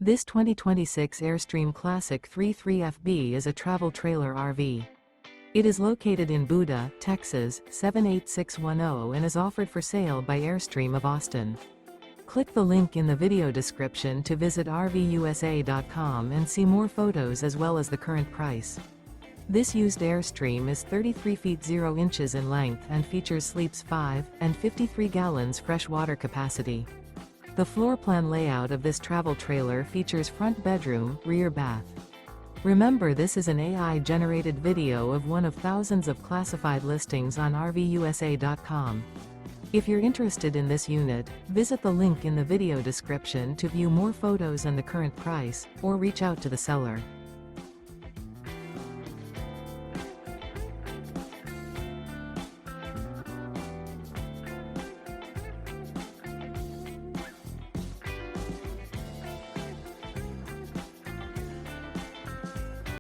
This 2026 Airstream Classic 33FB is a travel trailer RV. It is located in Buda, Texas, 78610 and is offered for sale by Airstream of Austin. Click the link in the video description to visit RVUSA.com and see more photos as well as the current price. This used Airstream is 33 feet 0 inches in length and features sleeps 5 and 53 gallons fresh water capacity. The floor plan layout of this travel trailer features front bedroom, rear bath. Remember, this is an AI-generated video of one of thousands of classified listings on RVUSA.com. If you're interested in this unit, visit the link in the video description to view more photos and the current price, or reach out to the seller.